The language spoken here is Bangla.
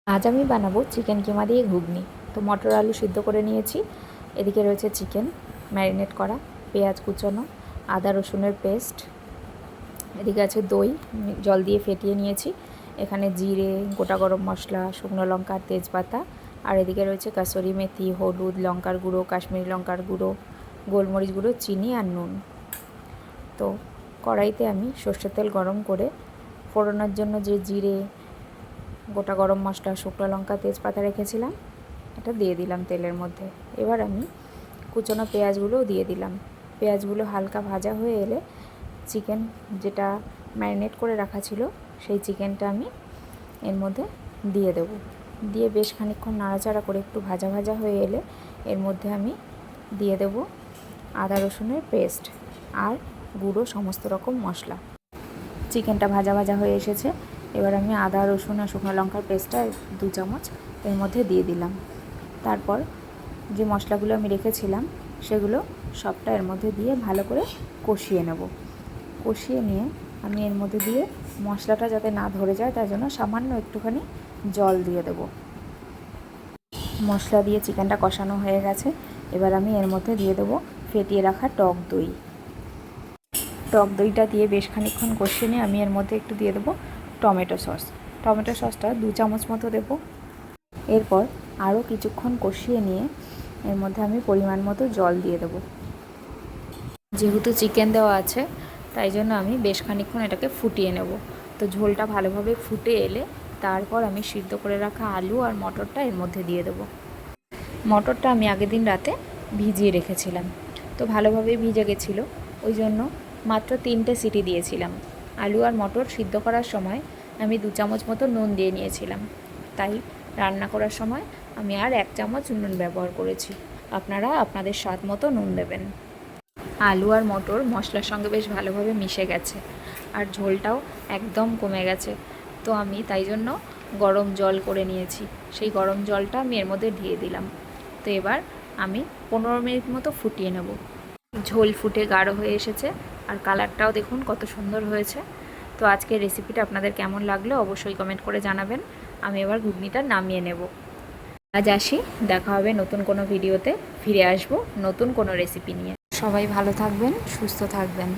আজ আমি বানাবো চিকেন কিমা দিয়ে ঘুগনি। তো মটর আলু সিদ্ধ করে নিয়েছি। এদিকে রয়েছে চিকেন ম্যারিনেট করা, পেঁয়াজ কুচোনো, আদা রসুনের পেস্ট, এদিকে আছে দই জল দিয়ে ফেটিয়ে নিয়েছি, এখানে জিরে, গোটা গরম মশলা, শুকনো লঙ্কা, তেজপাতা, আর এদিকে রয়েছে কাসুরি মেথি, হলুদ, লঙ্কার গুঁড়ো, কাশ্মীরি লঙ্কার গুঁড়ো, গোলমরিচ গুঁড়ো, চিনি আর নুন। তো কড়াইতে আমি সর্ষের তেল গরম করে ফোড়নের জন্য যে জিরে, গোটা গরম মশলা, শুকনো লঙ্কা, তেজপাতা রেখেছিলাম, এটা দিয়ে দিলাম তেলের মধ্যে। এবার আমি কুচনো পেঁয়াজগুলোও দিয়ে দিলাম। পেঁয়াজগুলো হালকা ভাজা হয়ে এলে চিকেন যেটা ম্যারিনেট করে রাখা ছিল সেই চিকেনটা আমি এর মধ্যে দিয়ে দেব। দিয়ে বেশ খানিকক্ষণ নাড়াচাড়া করে একটু ভাজা ভাজা হয়ে এলে এর মধ্যে আমি দিয়ে দেব আদা রসুনের পেস্ট আর গুঁড়ো সমস্ত রকম মশলা। চিকেনটা ভাজা ভাজা হয়ে এসেছে। এবার আমি আদা রসুন আর শুকনো লঙ্কার পেস্টটা 2 চামচ এর মধ্যে দিয়ে দিলাম। তারপর যে মশলাগুলো আমি রেখেছিলাম সেগুলো সবটা এর মধ্যে দিয়ে ভালো করে কষিয়ে নেব। কষিয়ে নিয়ে আমি এর মধ্যে দিয়ে মশলাটা যাতে না ধরে যায় তার জন্য সামান্য একটুখানি জল দিয়ে দেব। মশলা দিয়ে চিকেনটা কষানো হয়ে গেছে। এবার আমি এর মধ্যে দিয়ে দেবো ফেটিয়ে রাখা টক দই। টক দইটা দিয়ে বেশ খানিকক্ষণ কষিয়ে নিয়ে আমি এর মধ্যে একটু দিয়ে দেবো টমেটো সস। টমেটো সসটা 2 চামচ মতো দেবো। এরপর আরও কিছুক্ষণ কষিয়ে নিয়ে এর মধ্যে আমি পরিমাণ মতো জল দিয়ে দেবো। যেহেতু চিকেন দেওয়া আছে তাই জন্য আমি বেশ খানিকক্ষণ এটাকে ফুটিয়ে নেব। তো ঝোলটা ভালোভাবে ফুটে এলে তারপর আমি সিদ্ধ করে রাখা আলু আর মটরটা এর মধ্যে দিয়ে দেবো। মটরটা আমি আগের দিন রাতে ভিজিয়ে রেখেছিলাম, তো ভালোভাবে ভিজে গেছিলো, ওই জন্য মাত্র 3টে সিটি দিয়েছিলাম। আলু আর মটর সিদ্ধ করার সময় আমি 2 চামচ মতো নুন দিয়ে নিয়েছিলাম, তাই রান্না করার সময় আমি আর 1 চামচ নুন ব্যবহার করেছি। আপনারা আপনাদের স্বাদ মতো নুন দেবেন। আলু আর মটর মশলার সঙ্গে বেশ ভালোভাবে মিশে গেছে আর ঝোলটাও একদম কমে গেছে। তো আমি তাই জন্য গরম জল করে নিয়েছি, সেই গরম জলটা আমি এর মধ্যে দিয়ে দিলাম। তো এবার আমি 15 মিনিট মতো ফুটিয়ে নেব। ঝোল ফুটে গাঢ় হয়ে এসেছে আর কালারটাও দেখুন কত সুন্দর হয়েছে। তো আজকের রেসিপিটা আপনাদের কেমন লাগলো অবশ্যই কমেন্ট করে জানাবেন। আমি এবার ঘুগনিটা নামিয়ে নেব। আজ আসি, দেখা হবে নতুন কোনো ভিডিওতে। ফিরে আসবো নতুন কোনো রেসিপি নিয়ে। সবাই ভালো থাকবেন, সুস্থ থাকবেন।